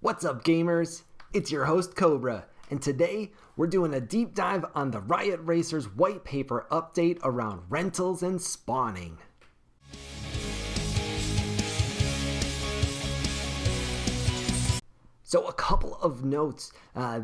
What's up, gamers? It's your host, Cobra, and today we're doing a deep dive on the Riot Racers white paper update around rentals and spawning. So a couple of notes.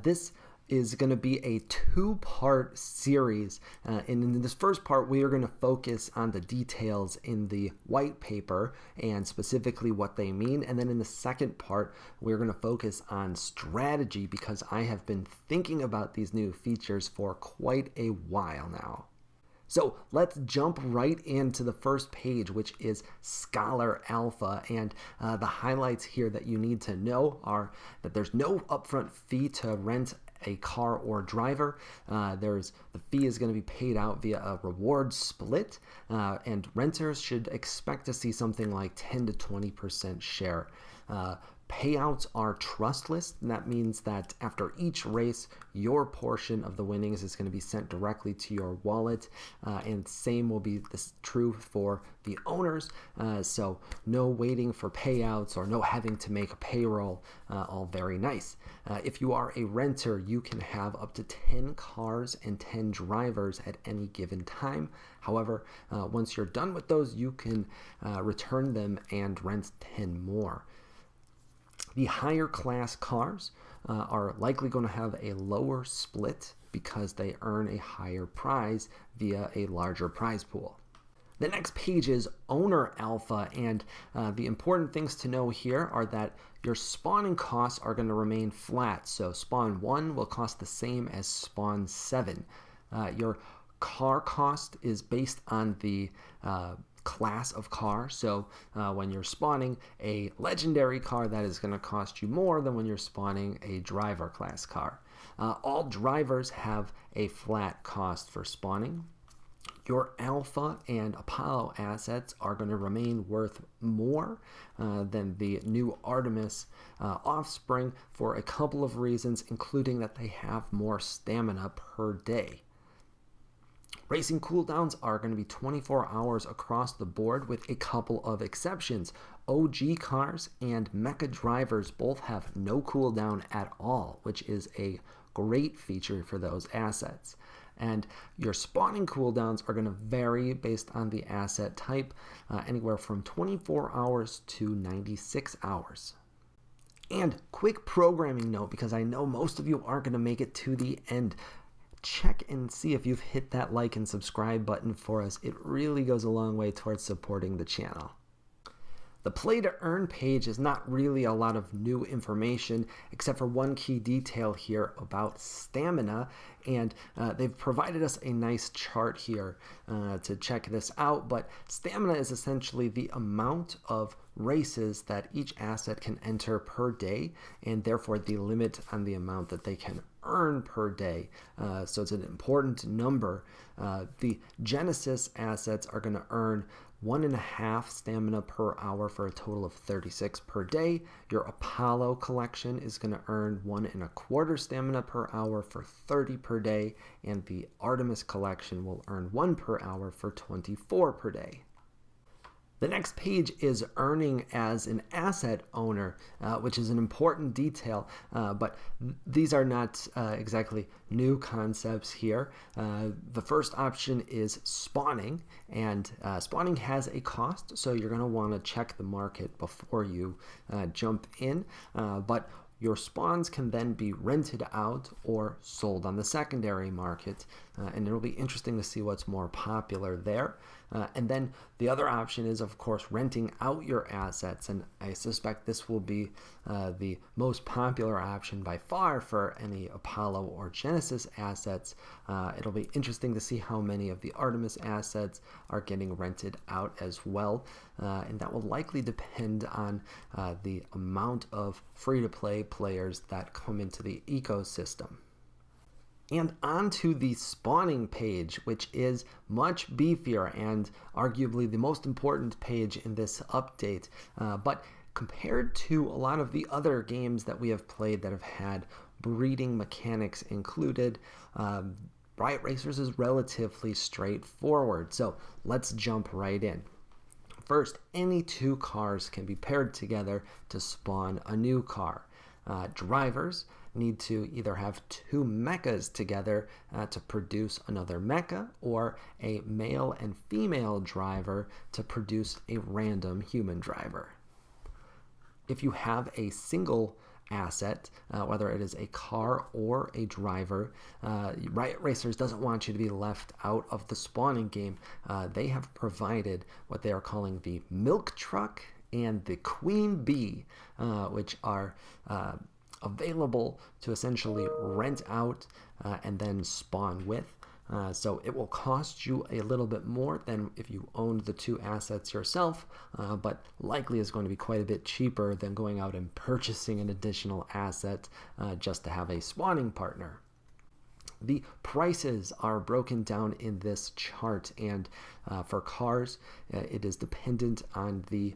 This is going to be a two-part series. And in this first part, we are going to focus on the details in the white paper and specifically what they mean. And then in the second part, we're going to focus on strategy because I have been thinking about these new features for quite a while now. So let's jump right into the first page, which is Scholar Alpha. And the highlights here that you need to know are that there's no upfront fee to rent a car or driver. The fee is going to be paid out via a reward split, and renters should expect to see something like 10 to 20% share. Payouts are trustless, and that means that after each race, your portion of the winnings is going to be sent directly to your wallet, and same will be true for the owners, so no waiting for payouts or no having to make a payroll, all very nice. If you are a renter, you can have up to 10 cars and 10 drivers at any given time. However, once you're done with those, you can return them and rent 10 more. The higher class cars are likely going to have a lower split because they earn a higher prize via a larger prize pool. The next page is Owner Alpha, and the important things to know here are that your spawning costs are going to remain flat. So spawn 1 will cost the same as spawn 7. Your car cost is based on the class of car. So when you're spawning a legendary car, that is going to cost you more than when you're spawning a driver class car. All drivers have a flat cost for spawning. Your Alpha and Apollo assets are going to remain worth more than the new Artemis offspring for a couple of reasons, including that they have more stamina per day. Racing cooldowns are going to be 24 hours across the board with a couple of exceptions. OG cars and mecha drivers both have no cooldown at all, which is a great feature for those assets. And your spawning cooldowns are going to vary based on the asset type, anywhere from 24 hours to 96 hours. And quick programming note, because I know most of you aren't going to make it to the end. Check and see if you've hit that like and subscribe button for us. It really goes a long way towards supporting the channel. The play to earn page is not really a lot of new information except for one key detail here about stamina, and they've provided us a nice chart here to check this out. But stamina is essentially the amount of races that each asset can enter per day, and therefore the limit on the amount that they can earn per day. So it's an important number. The Genesis assets are going to earn 1.5 stamina per hour for a total of 36 per day. Your Apollo collection is going to earn 1.25 stamina per hour for 30 per day, and the Artemis collection will earn 1 per hour for 24 per day. The next page is earning as an asset owner, which is an important detail, but these are not exactly new concepts here. The first option is spawning, and spawning has a cost, so you're going to want to check the market before you jump in, but your spawns can then be rented out or sold on the secondary market, and it'll be interesting to see what's more popular there. And then the other option is, of course, renting out your assets, and I suspect this will be the most popular option by far for any Apollo or Genesis assets. It'll be interesting to see how many of the Artemis assets are getting rented out as well, and that will likely depend on the amount of free-to-play players that come into the ecosystem. And onto the spawning page, which is much beefier and arguably the most important page in this update. But compared to a lot of the other games that we have played that have had breeding mechanics included, Riot Racers is relatively straightforward. So let's jump right in. First, any two cars can be paired together to spawn a new car. Drivers need to either have two mechas together to produce another mecha, or a male and female driver to produce a random human driver. If you have a single asset, whether it is a car or a driver, Riot Racers doesn't want you to be left out of the spawning game. They have provided what they are calling the milk truck and the queen bee, which are available to essentially rent out and then spawn with. So it will cost you a little bit more than if you owned the two assets yourself, but likely is going to be quite a bit cheaper than going out and purchasing an additional asset just to have a spawning partner. The prices are broken down in this chart, and for cars, it is dependent on the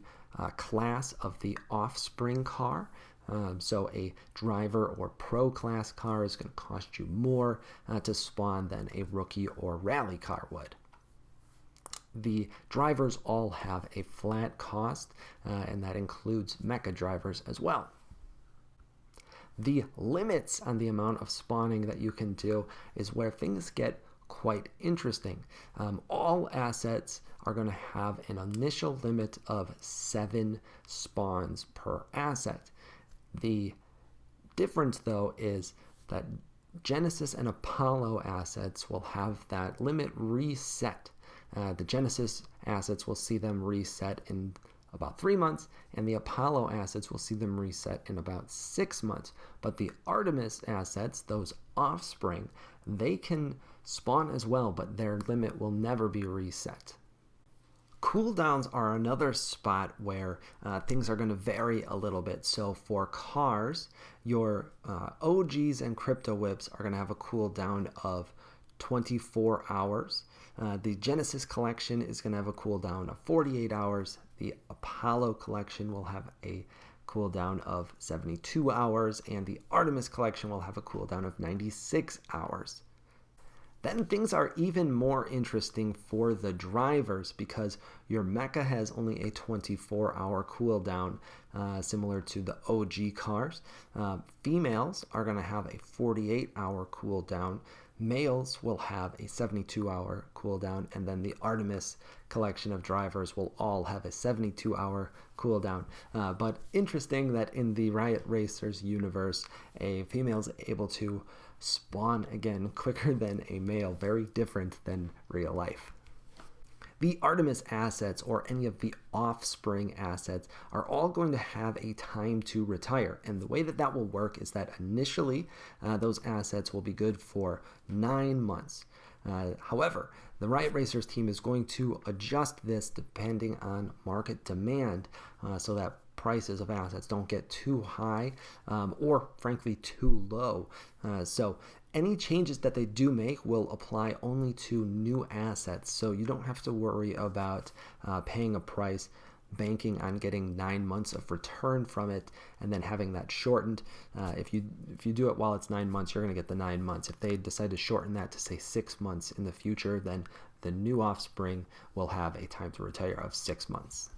class of the offspring car. So a driver or pro class car is going to cost you more to spawn than a rookie or rally car would. The drivers all have a flat cost, and that includes mecha drivers as well. The limits on the amount of spawning that you can do is where things get quite interesting. All assets are going to have an initial limit of 7 spawns per asset. The difference, though, is that Genesis and Apollo assets will have that limit reset. The Genesis assets will see them reset in about 3 months, and the Apollo assets will see them reset in about 6 months. But the Artemis assets, those offspring, they can spawn as well, but their limit will never be reset. Cooldowns are another spot where things are going to vary a little bit. So for cars, your OGs and Crypto Whips are going to have a cooldown of 24 hours. The Genesis collection is going to have a cooldown of 48 hours. The Apollo collection will have a cooldown of 72 hours, and the Artemis collection will have a cooldown of 96 hours. Then things are even more interesting for the drivers, because your mecha has only a 24-hour cooldown, similar to the OG cars. Females are going to have a 48-hour cooldown. Males will have a 72-hour cooldown, and then the Artemis collection of drivers will all have a 72-hour cooldown. But interesting that in the Riot Racers universe, a female is able to spawn again quicker than a male, very different than real life. The Artemis assets, or any of the offspring assets, are all going to have a time to retire. And the way that that will work is that initially those assets will be good for 9 months. However, the Riot Racers team is going to adjust this depending on market demand, so that prices of assets don't get too high or frankly too low. So any changes that they do make will apply only to new assets, so you don't have to worry about paying a price, banking on getting 9 months of return from it, and then having that shortened. If you do it while it's 9 months, you're going to get the 9 months. If they decide to shorten that to say 6 months in the future, then the new offspring will have a time to retire of 6 months.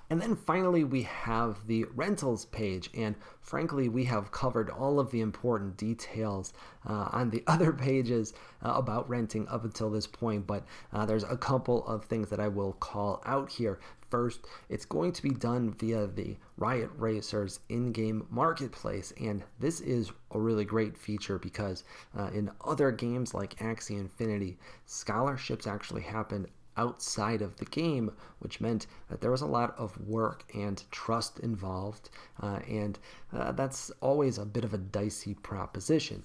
And then finally, we have the rentals page, and frankly, we have covered all of the important details on the other pages about renting up until this point, but there's a couple of things that I will call out here. First, it's going to be done via the Riot Racers in-game marketplace, and this is a really great feature because in other games like Axie Infinity, scholarships actually happen outside of the game, which meant that there was a lot of work and trust involved, and that's always a bit of a dicey proposition.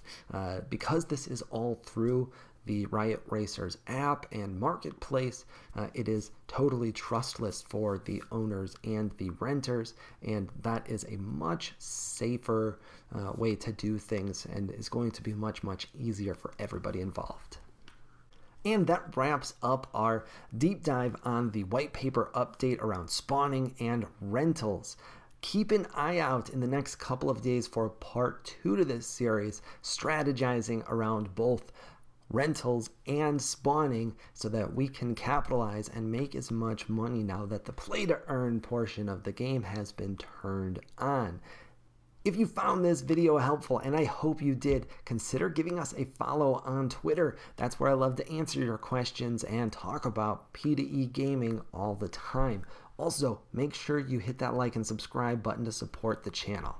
Because this is all through the Riot Racers app and marketplace, it is totally trustless for the owners and the renters, and that is a much safer way to do things and is going to be much, much easier for everybody involved. And that wraps up our deep dive on the white paper update around spawning and rentals. Keep an eye out in the next couple of days for part 2 to this series, strategizing around both rentals and spawning so that we can capitalize and make as much money now that the play to earn portion of the game has been turned on. If you found this video helpful, and I hope you did, consider giving us a follow on Twitter. That's where I love to answer your questions and talk about P2E gaming all the time. Also, make sure you hit that like and subscribe button to support the channel.